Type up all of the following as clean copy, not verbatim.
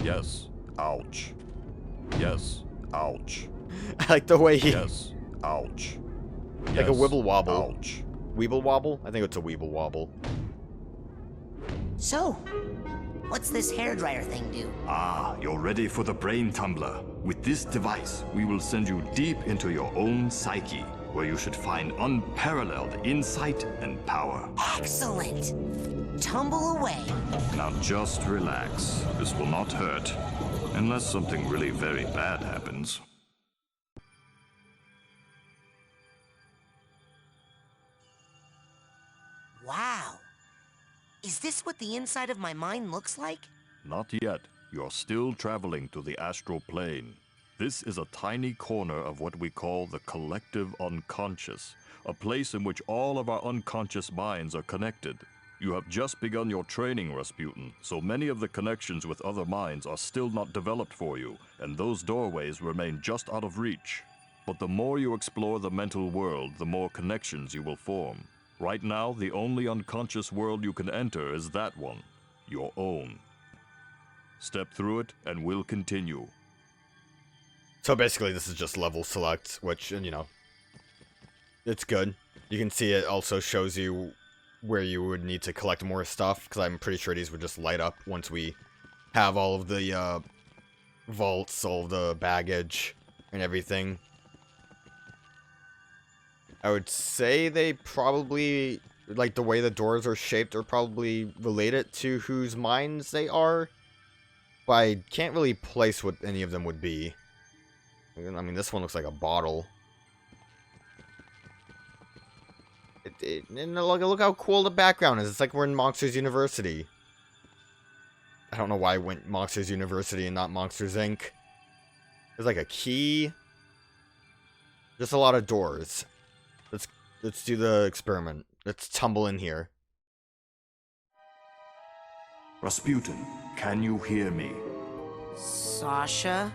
Yes. Ouch. Yes. Ouch. I like the way he... Yes. Ouch. Like Yes. a wibble wobble. Ouch. Weeble wobble? I think it's a weeble wobble. So, what's this hairdryer thing do? Ah, you're ready for the brain tumbler. With this device, we will send you deep into your own psyche, where you should find unparalleled insight and power. Excellent! Tumble away. Now just relax. This will not hurt. Unless something really very bad happens. Wow. Is this what the inside of my mind looks like? Not yet. You're still traveling to the astral plane. This is a tiny corner of what we call the collective unconscious, a place in which all of our unconscious minds are connected. You have just begun your training, Razputin, so many of the connections with other minds are still not developed for you, and those doorways remain just out of reach. But the more you explore the mental world, the more connections you will form. Right now, the only unconscious world you can enter is that one, your own. Step through it, and we'll continue. So basically, this is just level select, which, you know, it's good. You can see it also shows you where you would need to collect more stuff, because I'm pretty sure these would just light up once we have all of the vaults, all of the baggage, and everything. I would say they probably, like the way the doors are shaped, are probably related to whose minds they are. But I can't really place what any of them would be. I mean, this one looks like a bottle. And look how cool the background is. It's like we're in Monsters University. I don't know why I went Monsters University and not Monsters Inc. There's like a key. Just a lot of doors. Let's do the experiment. Let's tumble in here. Razputin, can you hear me? Sasha?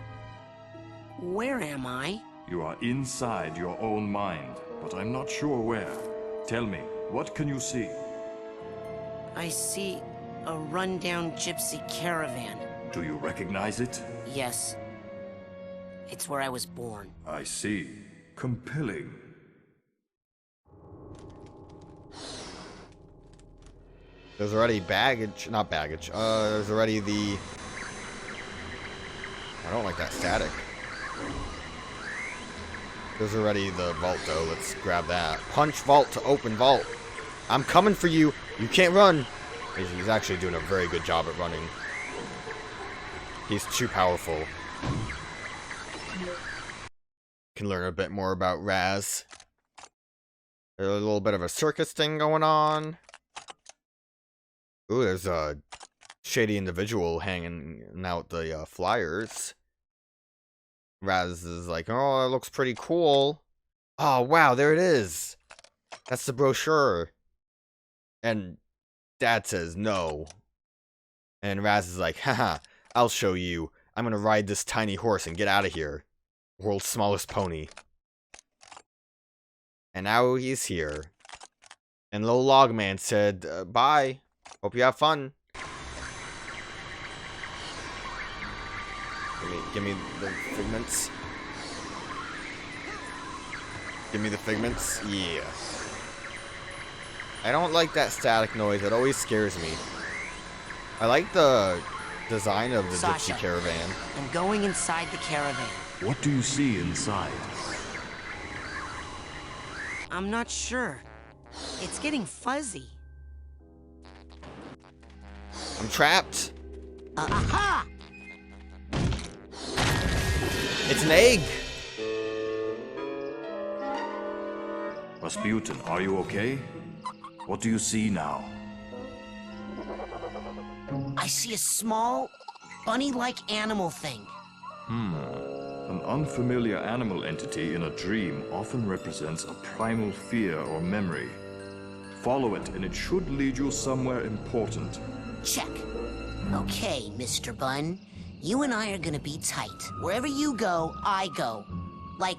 Where am I? You are inside your own mind, but I'm not sure where. Tell me, what can you see? I see a rundown gypsy caravan. Do you recognize it? Yes. It's where I was born. I see. Compelling. There's already baggage, not baggage, there's already the... I don't like that static. There's already the vault though, let's grab that. Punch vault to open vault. I'm coming for you, you can't run. He's actually doing a very good job at running. He's too powerful. Can learn a bit more about Raz. There's a little bit of a circus thing going on. Ooh, there's a shady individual hanging out the flyers. Raz is like, oh, that looks pretty cool. Oh, wow, there it is. That's the brochure. And Dad says no. And Raz is like, haha, I'll show you. I'm gonna ride this tiny horse and get out of here. World's smallest pony. And now he's here. And Little Logman said, bye. Hope you have fun. Give me the figments. Give me the figments. Yeah. I don't like that static noise. It always scares me. I like the design of the Sasha, gypsy caravan. I'm going inside the caravan. What do you see inside? I'm not sure. It's getting fuzzy. I'm trapped. Aha! It's an egg. Razputin, are you okay? What do you see now? I see a small, bunny-like animal thing. An unfamiliar animal entity in a dream often represents a primal fear or memory. Follow it, and it should lead you somewhere important. Check. Okay, Mr. Bun. You and I are gonna be tight. Wherever you go, I go. Like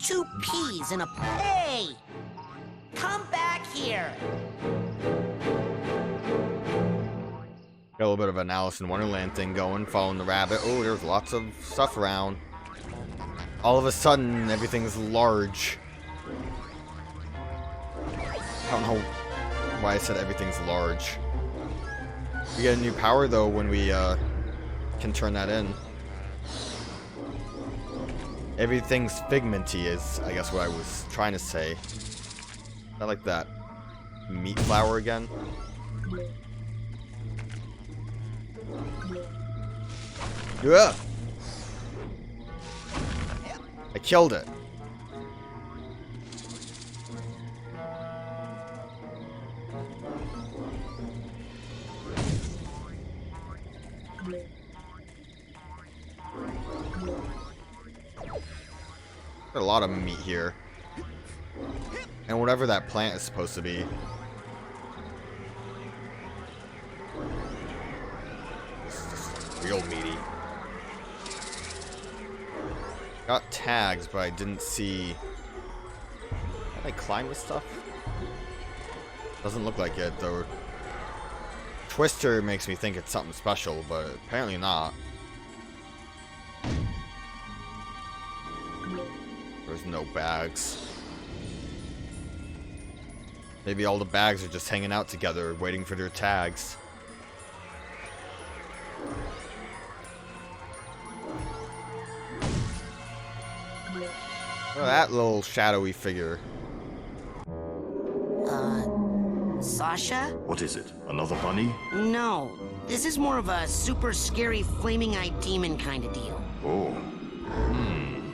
two peas in a... Hey! Come back here! Got a little bit of an Alice in Wonderland thing going, following the rabbit. Oh, there's lots of stuff around. All of a sudden, everything's large. I don't know why I said everything's large. We get a new power, though, when we can turn that in. Everything's figmenty is, I guess, what I was trying to say. I like that. Meat flower again. Yeah. I killed it. Got a lot of meat here. And whatever that plant is supposed to be. It's real meaty. Got tags, but I didn't see... Can I climb this stuff? Doesn't look like it, though. Twister makes me think it's something special, but apparently not. There's no bags. Maybe all the bags are just hanging out together, waiting for their tags. Oh, that little shadowy figure. Sasha? What is it? Another bunny? No. This is more of a super scary flaming-eyed demon kind of deal. Oh.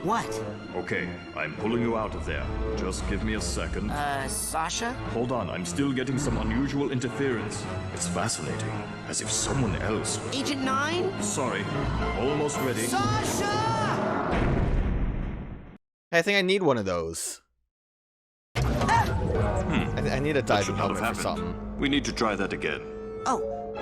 What? Okay, I'm pulling you out of there. Just give me a second. Sasha? Hold on, I'm still getting some unusual interference. It's fascinating, as if someone else... Agent 9? Sorry, almost ready. Sasha! Hey, I think I need one of those. I need a That diving should not helmet have for happened. something. We need to try that again. Oh,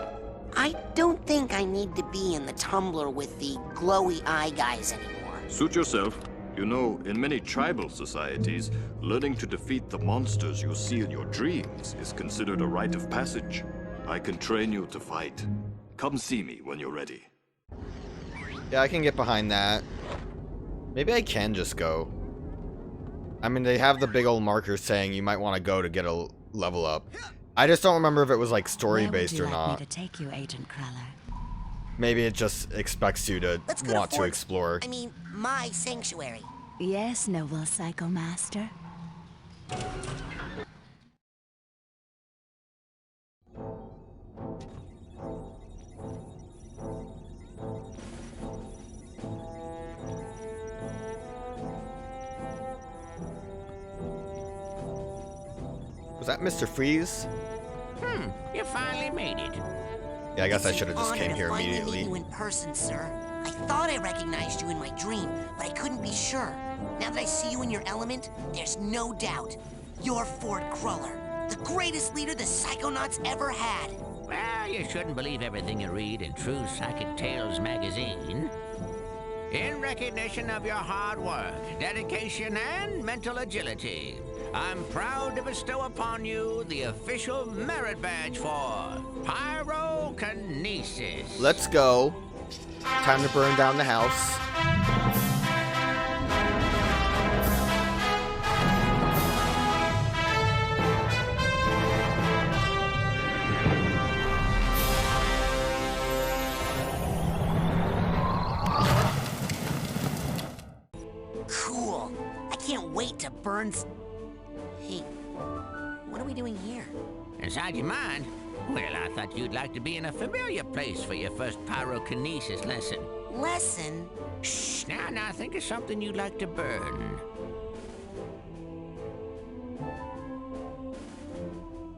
I don't think I need to be in the tumbler with the glowy eye guys anymore. Suit yourself. You know, in many tribal societies, learning to defeat the monsters you see in your dreams is considered a rite of passage. I can train you to fight. Come see me when you're ready. Yeah, I can get behind that. Maybe I can just go. I mean, they have the big old marker saying you might want to go to get a level up. I just don't remember if it was like story-based or not. Me to take you, Agent Cruller? Maybe it just expects you to Let's go want to to explore. I mean, my sanctuary. Yes, noble Psycho Master. Was that Mr. Freeze? You finally made it. Yeah, I guess I It's should have an just honor came to here finally immediately. meet you in person, sir. I thought I recognized you in my dream, but I couldn't be sure. Now that I see you in your element, there's no doubt. You're Ford Cruller, the greatest leader the Psychonauts ever had. Well, you shouldn't believe everything you read in True Psychic Tales magazine. In recognition of your hard work, dedication, and mental agility, I'm proud to bestow upon you the official merit badge for Pyrokinesis. Let's go. Time to burn down the house. Cool. I can't wait to burn. Hey, what are we doing here? Inside your mind? Well, I thought you'd like to be in a familiar place for your first pyrokinesis lesson. Lesson? Shh, now, think of something you'd like to burn.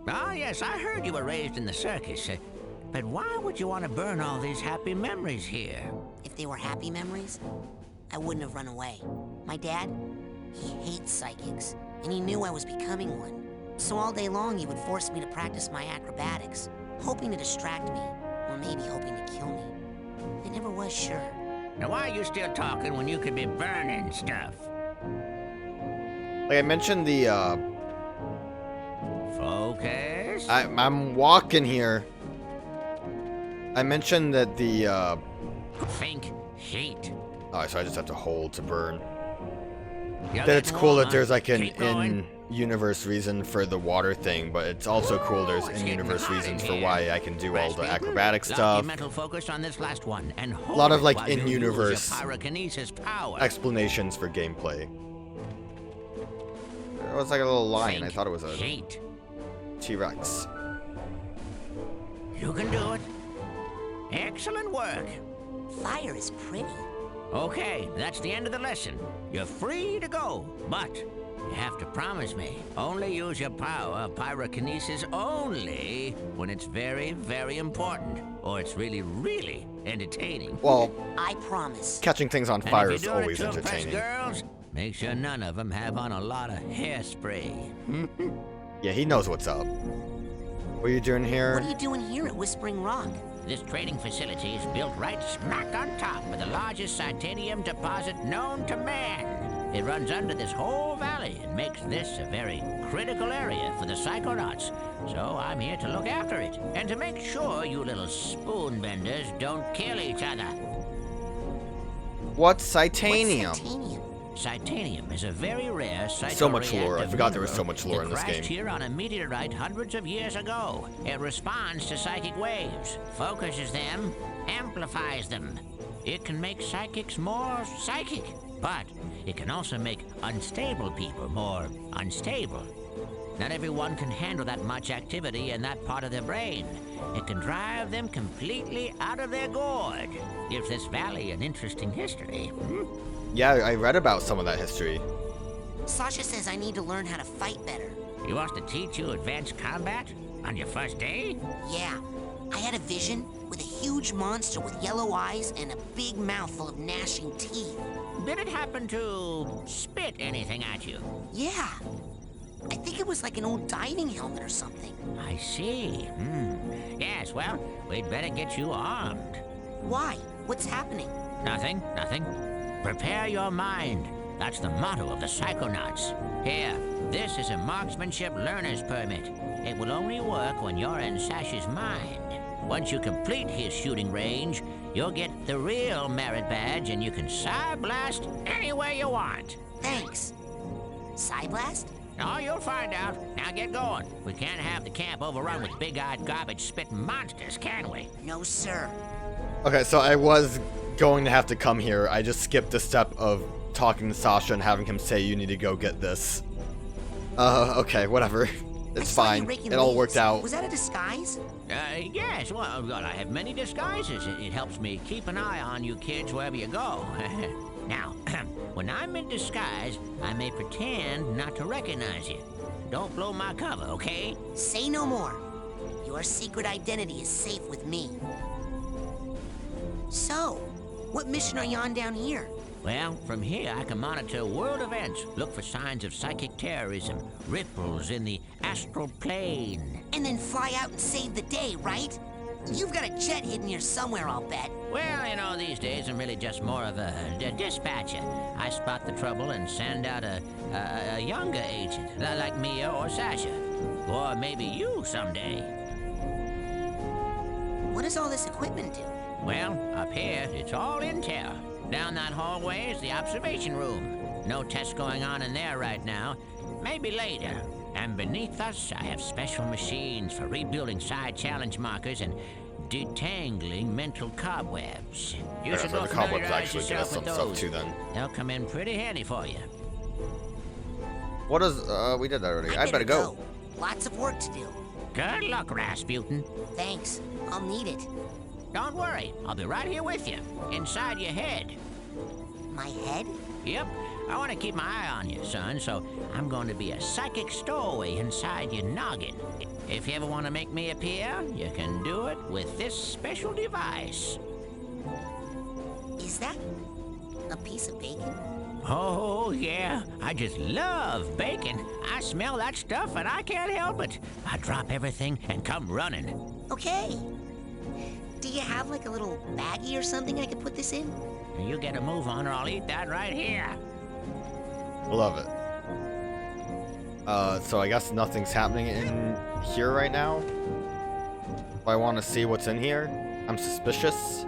Ah, yes, I heard you were raised in the circus. But why would you want to burn all these happy memories here? If they were happy memories, I wouldn't have run away. My dad, he hates psychics, and he knew I was becoming one. So all day long, he would force me to practice my acrobatics, hoping to distract me, or maybe hoping to kill me. I never was sure. Now, why are you still talking when you could be burning stuff? Like I mentioned, the Focus. I'm walking here. I mentioned that the, Think heat. oh, so I just have to hold to burn. You'll That it's get cool that warmer. there's like an Keep going. in-universe reason for the water thing, but it's also cool there's It's in-universe getting hot in reasons for here. why I can do all the Razputin, acrobatic lock your stuff. mental focus on this last one and A hold lot of it like while you use your in-universe pyrokinesis power. explanations for gameplay. It was like a little lion. I Think thought it was a heat. T-Rex. You can do it. Excellent work. Fire is pretty. Okay, that's the end of the lesson. You're free to go, but you have to promise me, only use your power of pyrokinesis only when it's very, very important, or it's really, really entertaining. Well, I promise. catching things on And fire if is you're doing always it to impress entertaining. girls, make sure none of them have on a lot of hairspray. Yeah, he knows what's up. What are you doing here? What are you doing here at Whispering Rock? This training facility is built right smack on top of the largest titanium deposit known to man. It runs under this whole valley and makes this a very critical area for the Psychonauts. So I'm here to look after it and to make sure you little spoon benders don't kill each other. What's Titanium? What's titanium? Titanium is a very rare So much lore. I psychoreactive forgot there was so mineral much lore that in this crashed game. here on a meteorite hundreds of years ago. It responds to psychic waves, focuses them, amplifies them. It can make psychics more psychic, but it can also make unstable people more unstable. Not everyone can handle that much activity in that part of their brain. It can drive them completely out of their gourd. Gives this valley an interesting history. Yeah, I read about some of that history. Sasha says I need to learn how to fight better. He wants to teach you advanced combat on your first day? Yeah, I had a vision with a huge monster with yellow eyes and a big mouth full of gnashing teeth. Did it happen to spit anything at you? Yeah, I think it was like an old diving helmet or something. I see. Yes, well, we'd better get you armed. Why? What's happening? Nothing. Prepare your mind. That's the motto of the Psychonauts. Here, this is a marksmanship learner's permit. It will only work when you're in Sash's mind. Once you complete his shooting range, you'll get the real merit badge and you can Psy-blast anywhere you want. Thanks. Psyblast? Oh, you'll find out. Now get going. We can't have the camp overrun with big-eyed garbage-spitting monsters, can we? No, sir. Okay, so I was going to have to come here. I just skipped the step of talking to Sasha and having him say you need to go get this. Okay, whatever. I It's saw you fine. raking It all leaves. worked out. Was that a disguise? Yes. Well, I have many disguises. It helps me keep an eye on you kids wherever you go. Now, when I'm in disguise, I may pretend not to recognize you. Don't blow my cover, okay? Say no more. Your secret identity is safe with me. So, what mission are you on down here? Well, from here I can monitor world events, look for signs of psychic terrorism, ripples in the astral plane. And then fly out and save the day, right? You've got a jet hidden here somewhere, I'll bet. Well, these days I'm really just more of a dispatcher. I spot the trouble and send out a younger agent, like me or Sasha. Or maybe you someday. What does all this equipment do? Well, up here, it's all intel. Down that hallway is the observation room. No tests going on in there right now. Maybe later. And beneath us, I have special machines for rebuilding side challenge markers and detangling mental cobwebs. You Yeah, should so go the cobwebs familiarize actually give yourself us some with stuff those. too then. They'll come in pretty handy for you. What is, we did that already. I better go. Lots of work to do. Good luck, Razputin. Thanks. I'll need it. Don't worry, I'll be right here with you, inside your head. My head? Yep, I want to keep my eye on you, son, so I'm going to be a psychic stowaway inside your noggin. If you ever want to make me appear, you can do it with this special device. Is that a piece of bacon? Oh, yeah, I just love bacon. I smell that stuff and I can't help it. I drop everything and come running. Okay. Do you have like a little baggie or something I could put this in? You get a move on or I'll eat that right here. Love it. So I guess nothing's happening in here right now. If I want to see what's in here. I'm suspicious.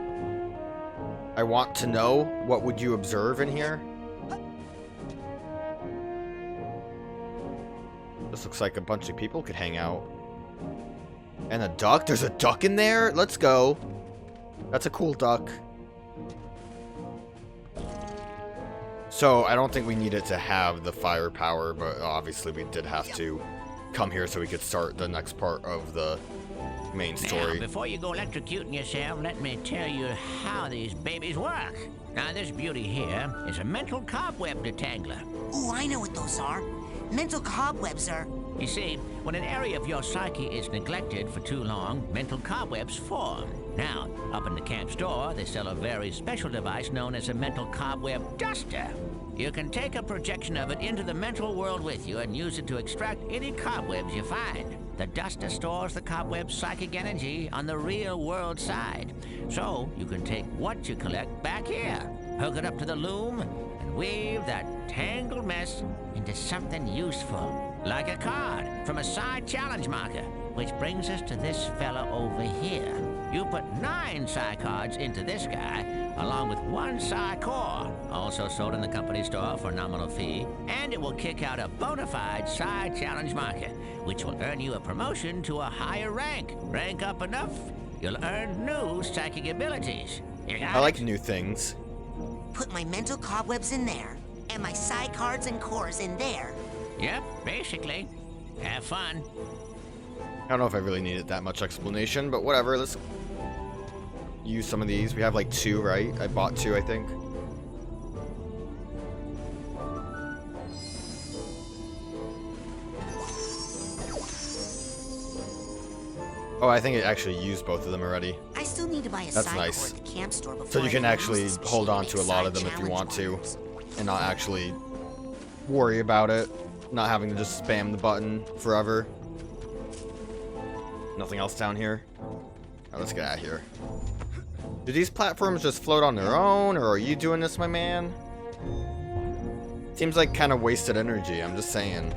I want to know, what would you observe in here? This looks like a bunch of people could hang out. And a duck? There's a duck in there? Let's go. That's a cool duck. So, I don't think we needed to have the firepower, but obviously we did have to come here so we could start the next part of the main story. Now, before you go electrocuting yourself, let me tell you how these babies work. Now, this beauty here is a mental cobweb detangler. Ooh, I know what those are. Mental cobwebs are... You see, when an area of your psyche is neglected for too long, mental cobwebs form. Now, up in the camp store, they sell a very special device known as a mental cobweb duster. You can take a projection of it into the mental world with you and use it to extract any cobwebs you find. The duster stores the cobweb's psychic energy on the real world side. So, you can take what you collect back here, hook it up to the loom, and weave that tangled mess into something useful. Like a card from a side challenge marker, which brings us to this fella over here. You put 9 Psy cards into this guy, along with 1 Psy core, also sold in the company store for a nominal fee, and it will kick out a bona fide side challenge marker, which will earn you a promotion to a higher rank. Rank up enough, you'll earn new psychic abilities. You got I like it? new things. Put my mental cobwebs in there, and my psi cards and cores in there. Yep, basically. Have fun. I don't know if I really needed that much explanation, but whatever. Let's use some of these. We have like 2, right? I bought 2, I think. Oh, I think it actually used both of them already. I still need to buy a That's psi nice. core at the camp store before So you I can use actually this hold machine on to to a make lot side of them if you challenge want to, markers. and not actually worry about it. Not having to just spam the button forever. Nothing else down here? Alright, let's get out of here. Do these platforms just float on their own, or are you doing this, my man? Seems like kind of wasted energy, I'm just saying.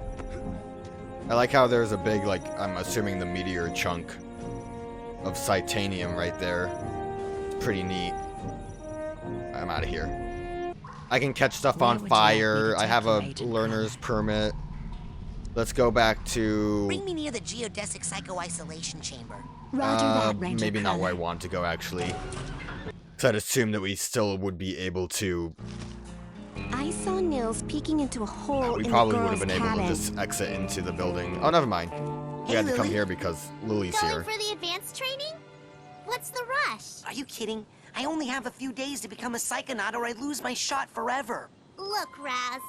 I like how there's a big, like, I'm assuming the meteor chunk of titanium right there. It's pretty neat. I'm out of here. I can catch stuff Where on would you like me to fire. I take have you, a Agent learner's Connor? permit. Let's go back to... Bring me near the geodesic psycho-isolation chamber. Roger that, Ranger maybe not where I Connor. want to go, actually. So I'd assume that we still would be able to... I saw Nils peeking into a hole We in probably the would girls' have been able cabin. to just exit into the building. Oh, never mind. We Hey, had to come Lily. here because Lily's Going here. for the advanced training? What's the rush? Are you kidding? I only have a few days to become a psychonaut or I lose my shot forever. Look, Raz,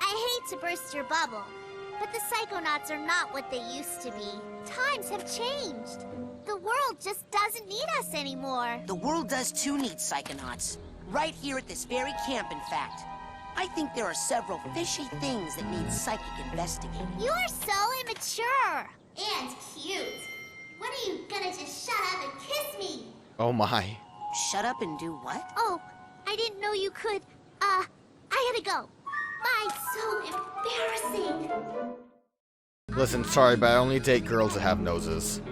I hate to burst your bubble, but the Psychonauts are not what they used to be. Times have changed. The world just doesn't need us anymore. The world does too need psychonauts. Right here at this very camp, in fact. I think there are several fishy things that need psychic investigating. You are so immature. And cute. When are you gonna just shut up and kiss me? Oh my. Shut up and do what? Oh, I didn't know you could. I had to go. My, so embarrassing. Listen, sorry, but I only date girls that have noses.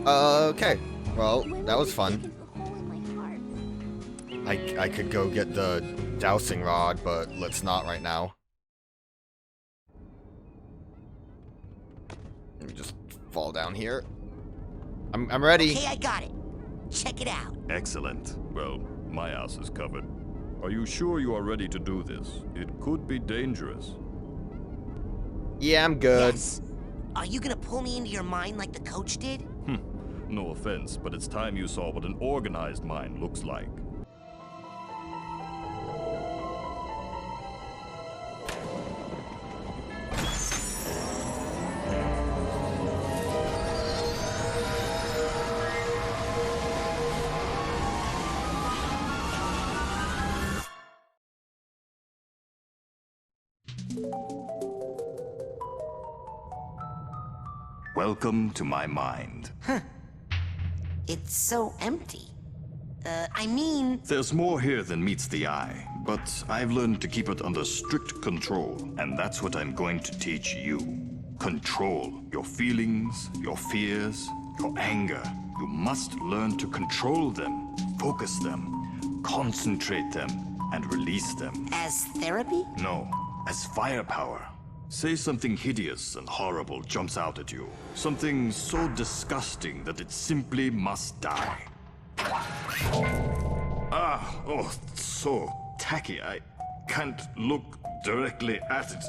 Okay. Well, that was fun. I could go get the dowsing rod, but let's not right now. Let me just fall down here. I'm ready. Okay, I got it. Check it out. Excellent. Well, my ass is covered. Are you sure you are ready to do this? It could be dangerous. Yeah, I'm good. Yes. Are you gonna pull me into your mind like the coach did? No offense, but it's time you saw what an organized mind looks like. Welcome to my mind. It's so empty. I mean, There's more here than meets the eye, but I've learned to keep it under strict control, and that's what I'm going to teach you. Control your feelings, your fears, Your anger. You must learn to control them, focus them, concentrate them, and release them. As therapy? No, as firepower. Say something hideous and horrible jumps out at you. Something so disgusting that it simply must die. So tacky. I can't look directly at it,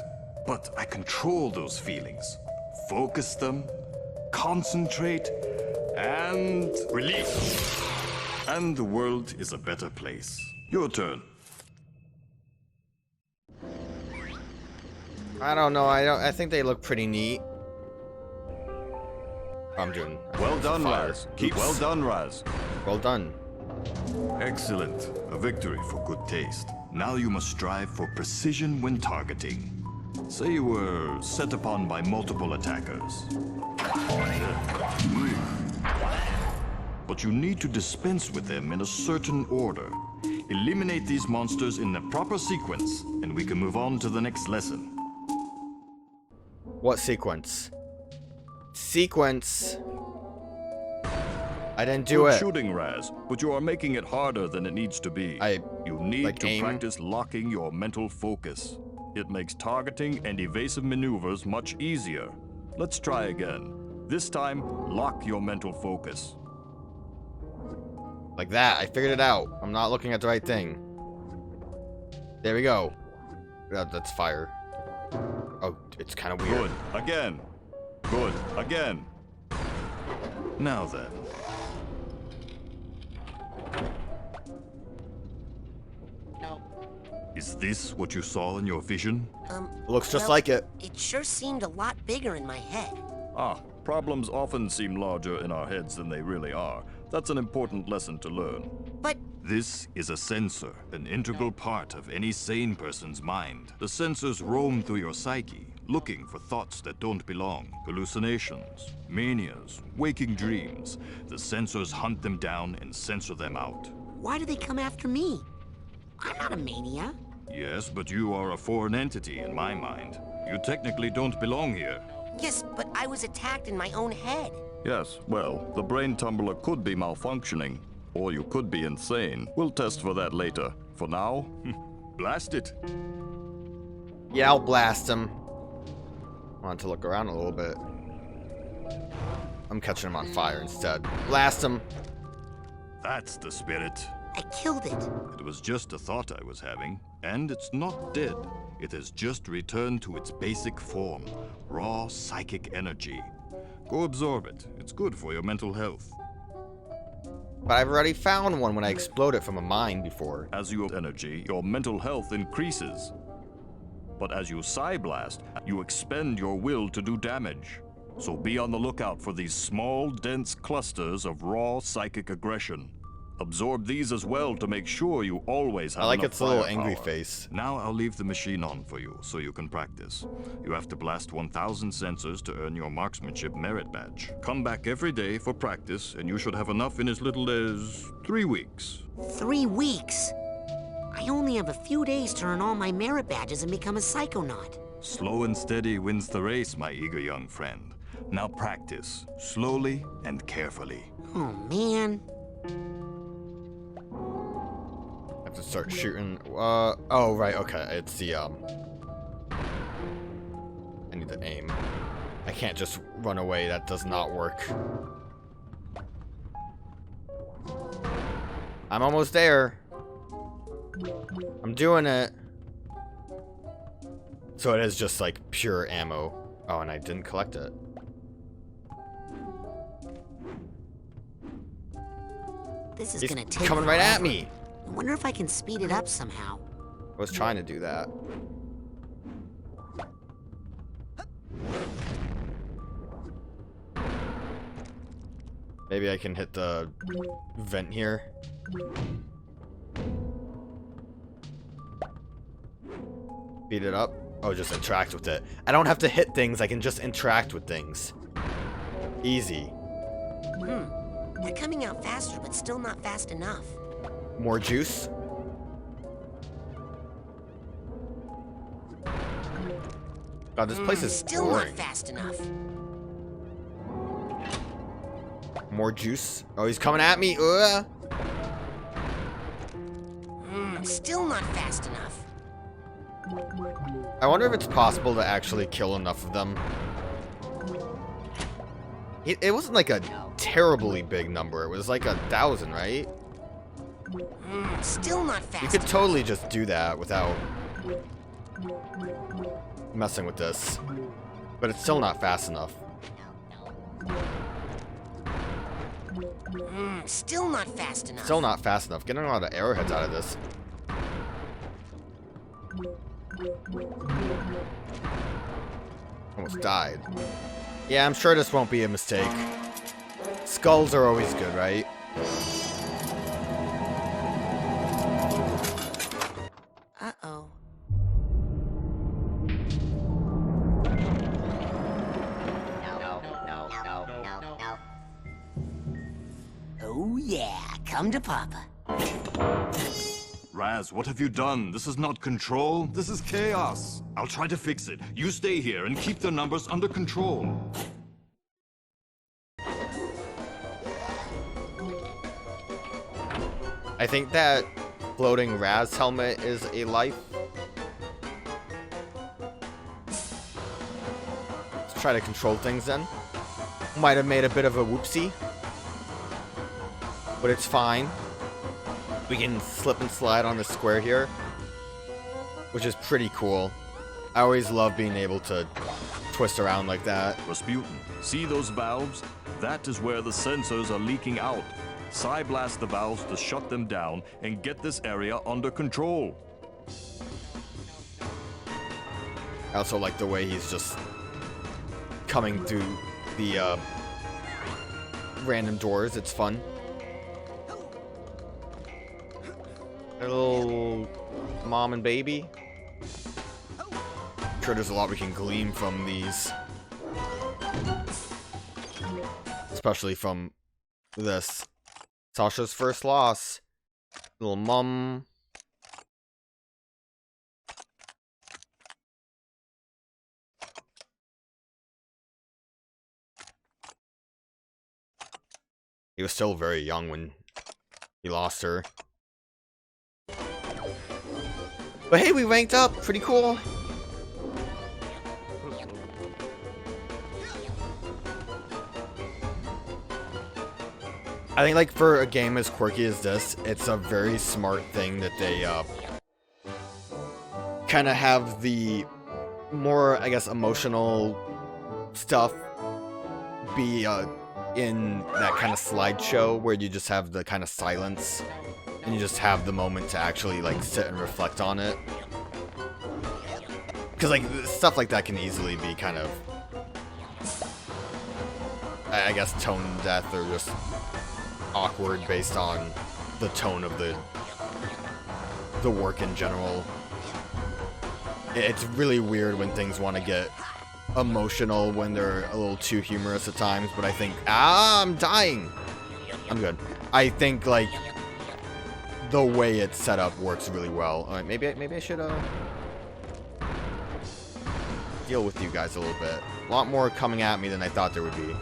but I control those feelings. Focus them, concentrate, and release. And the world is a better place. Your turn. I don't know. I think they look pretty neat. I'm doing. Well done, fire. Raz. Well done, Raz. Well done. Excellent. A victory for good taste. Now you must strive for precision when targeting. Say you were set upon by multiple attackers. But you need to dispense with them in a certain order. Eliminate these monsters in the proper sequence, and we can move on to the next lesson. What sequence? Sequence. I didn't do Good it. shooting, Raz, but you are making it harder than it needs to be. You need to aim. practice locking your mental focus. It makes targeting and evasive maneuvers much easier. Let's try again. This time, lock your mental focus. Like that. I figured it out. I'm not looking at the right thing. There we go. That's fire. Oh, it's kind of weird. Good. Again. Good. Again. Now then. No. Is this what you saw in your vision? Looks just well, like it. It sure seemed a lot bigger in my head. Problems often seem larger in our heads than they really are. That's an important lesson to learn. But This is a sensor, an integral part of any sane person's mind. The sensors roam through your psyche, looking for thoughts that don't belong, hallucinations, manias, waking dreams. The sensors hunt them down and censor them out. why do they come after me? I'm not a mania. Yes, but you are a foreign entity in my mind. You technically don't belong here. Yes, but I was attacked in my own head. Yes, well, the brain tumbler could be malfunctioning, or you could be insane. We'll test for that later. For now, blast it. Yeah, I'll blast him. Want to look around a little bit. I'm catching him on fire instead. Blast him. That's the spirit. I killed it. It was just a thought I was having, and it's not dead. It has just returned to its basic form, raw psychic energy. Go absorb it. It's good for your mental health. But I've already found one when I exploded from a mine before. As you have energy, your mental health increases. But as you psi-blast, you expend your will to do damage. So be on the lookout for these small, dense clusters of raw psychic aggression. Absorb these as well to make sure you always have I like enough its little firepower. angry face. Now I'll leave the machine on for you, so you can practice. You have to blast 1,000 sensors to earn your marksmanship merit badge. Come back every day for practice, and you should have enough in as little as 3 weeks. 3 weeks? I only have a few days to earn all my merit badges and become a Psychonaut. Slow and steady wins the race, my eager young friend. Now practice, slowly and carefully. Oh, man. To start shooting. Oh, right, okay. It's the, I need to aim. I can't just run away. That does not work. I'm almost there. I'm doing it. So it is just like pure ammo. Oh, and I didn't collect it. This is He's gonna take coming right at forever. me. I wonder if I can speed it up somehow. I was trying to do that. Maybe I can hit the vent here. Speed it up. Oh, just interact with it. I don't have to hit things, I can just interact with things. Easy. They're coming out faster, but still not fast enough. More juice. God, this place is Still boring. not fast enough. More juice. Oh, he's coming at me. Ugh. Still not fast enough. I wonder if it's possible to actually kill enough of them. It wasn't like a terribly big number. It was like 1,000, right? Still not fast You could enough. totally just do that without messing with this. But it's still not fast enough. Still not fast enough. Still not fast enough. Getting a lot of arrowheads out of this. Almost died. Yeah, I'm sure this won't be a mistake. Skulls are always good, right? Uh-oh. Oh yeah, come to Papa. Raz, what have you done? This is not control. This is chaos. I'll try to fix it. You stay here and keep the numbers under control. I think that floating Raz helmet is a life. Let's try to control things then. Might have made a bit of a whoopsie. But it's fine. We can slip and slide on the square here, which is pretty cool. I always love being able to twist around like that. Razputin, see those valves? That is where the sensors are leaking out. Psy-blast the valves to shut them down and get this area under control. I also like the way he's just coming through the random doors. It's fun. A little mom and baby. I'm sure there's a lot we can glean from these. Especially from this. Sasha's first loss. Little mum. He was still very young when he lost her. But hey, we ranked up. Pretty cool. I think, like, for a game as quirky as this, it's a very smart thing that they kind of have the more, I guess, emotional stuff be in that kind of slideshow where you just have the kind of silence and you just have the moment to actually, like, sit and reflect on it. Because, like, stuff like that can easily be kind of, I guess, tone deaf or just awkward based on the tone of the work in general. It's really weird when things want to get emotional when they're a little too humorous at times, but I think I'm dying. I'm good. I think, like, the way it's set up works really well. Alright, maybe I should deal with you guys a little bit. A lot more coming at me than I thought there would be.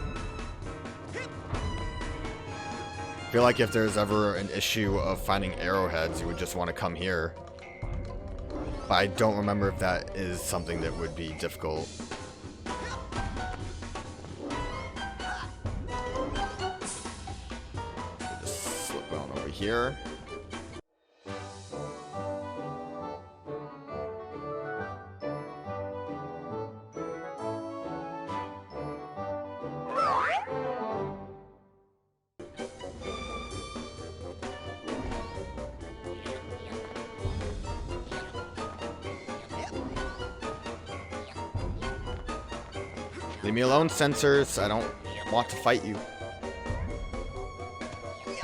I feel like if there's ever an issue of finding arrowheads, you would just want to come here. But I don't remember if that is something that would be difficult. Just slip on over here. Leave me alone, sensors. I don't want to fight you.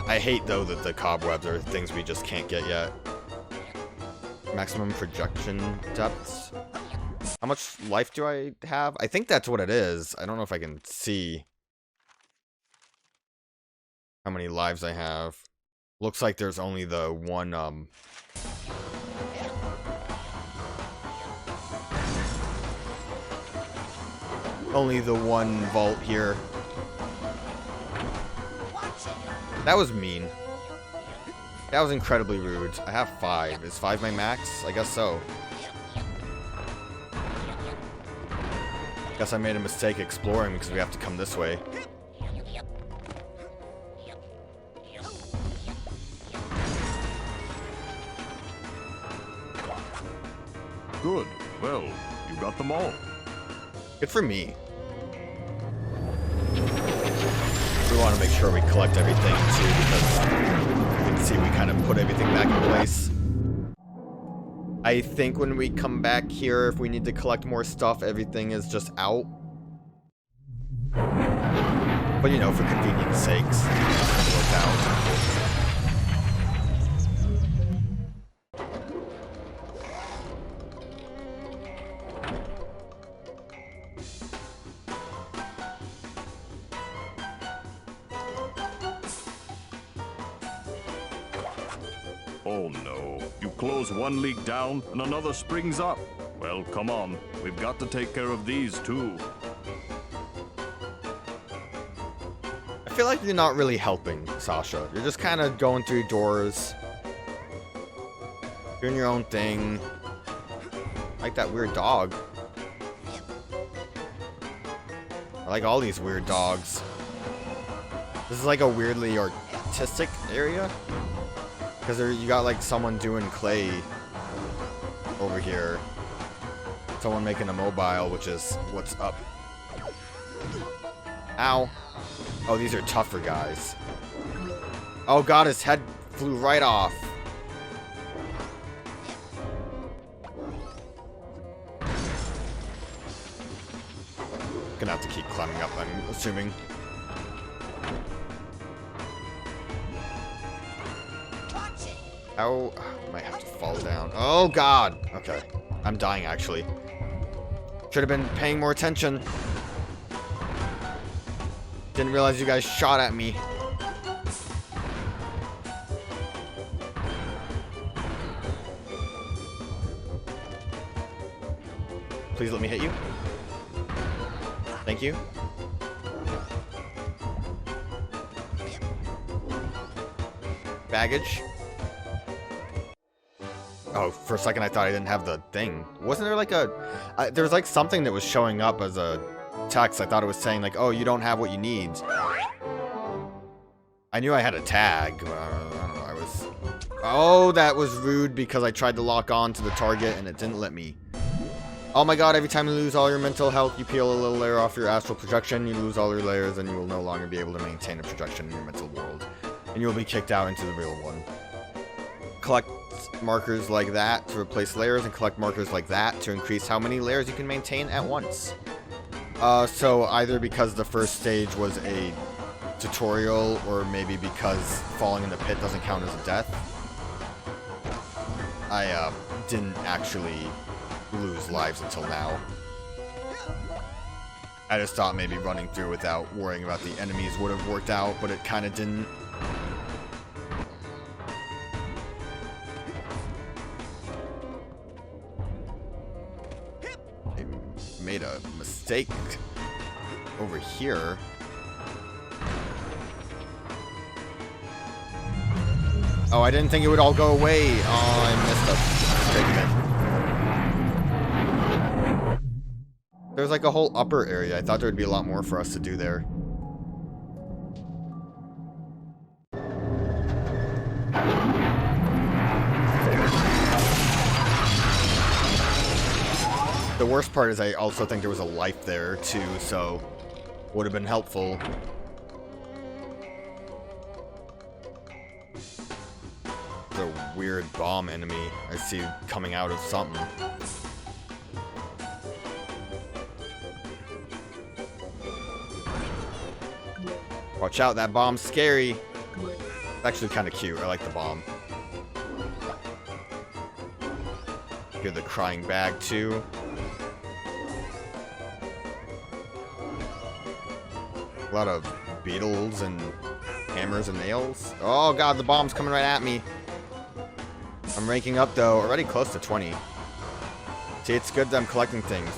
I hate, though, that the cobwebs are things we just can't get yet. Maximum projection depths. How much life do I have? I think that's what it is. I don't know if I can see how many lives I have. Looks like there's only the one, only the one vault here. That was mean. That was incredibly rude. I have 5. Is 5 my max? I guess so. Guess I made a mistake exploring because we have to come this way. Good. Well, you got them all. Good for me. We want to make sure we collect everything too, because you can see we kind of put everything back in place. I think when we come back here, if we need to collect more stuff, everything is just out. But you know, for convenience sakes, it'll work out. Oh no. You close one leak down and another springs up. Well, come on. We've got to take care of these too. I feel like you're not really helping, Sasha. You're just kind of going through doors, doing your own thing. Like that weird dog. I like all these weird dogs. This is like a weirdly artistic area. Because you got like someone doing clay over here. Someone making a mobile, which is what's up. Ow. Oh, these are tougher guys. Oh god, his head flew right off. Gonna have to keep climbing up, I'm assuming. Ow. Might have to fall down. Oh god. Okay. I'm dying actually. Should have been paying more attention. Didn't realize you guys shot at me. Please let me hit you. Thank you. Baggage. Oh, for a second I thought I didn't have the thing. Wasn't there like a... there was like something that was showing up as a text. I thought it was saying like, oh, you don't have what you need. I knew I had a tag. I don't know, I was... Oh, that was rude because I tried to lock on to the target and it didn't let me. Oh my god, every time you lose all your mental health, you peel a little layer off your astral projection, you lose all your layers, and you will no longer be able to maintain a projection in your mental world. And you will be kicked out into the real one. Collect markers like that to replace layers, and collect markers like that to increase how many layers you can maintain at once. So either because the first stage was a tutorial, or maybe because falling in the pit doesn't count as a death. I didn't actually lose lives until now. I just thought maybe running through without worrying about the enemies would have worked out, but it kind of didn't. I made a mistake over here. Oh, I didn't think it would all go away. Oh, I missed a segment. There's like a whole upper area. I thought there would be a lot more for us to do there. The worst part is I also think there was a life there too, so would have been helpful. The weird bomb enemy I see coming out of something. Watch out, that bomb's scary. It's actually kind of cute. I like the bomb. Hear the crying bag too. A lot of beetles and hammers and nails. Oh god, the bomb's coming right at me. I'm ranking up though, already close to 20. See, it's good that I'm collecting things.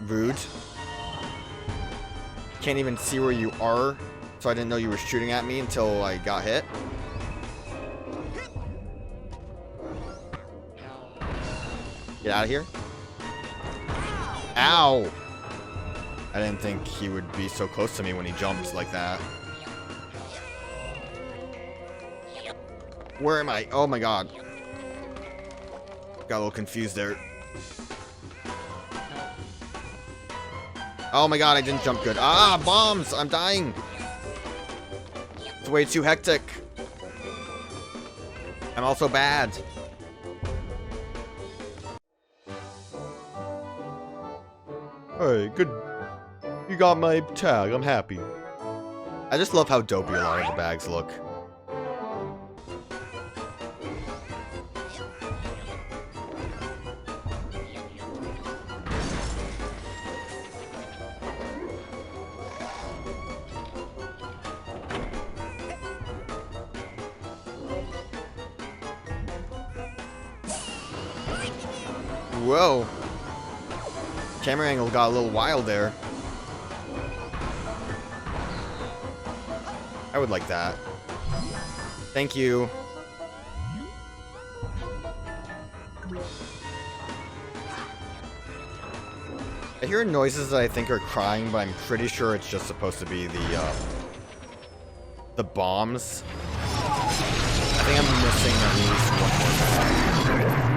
Rude. Can't even see where you are, so I didn't know you were shooting at me until I got hit. Get out of here. Ow! I didn't think he would be so close to me when he jumped like that. Where am I? Oh my god. Got a little confused there. Oh my god, I didn't jump good. Ah, bombs! I'm dying! It's way too hectic. I'm also bad. Hey, good. You got my tag. I'm happy. I just love how dopey a lot of the bags look. Whoa. Camera angle got a little wild there. I would like that. Thank you. I hear noises that I think are crying, but I'm pretty sure it's just supposed to be the bombs. I think I'm missing at least one more.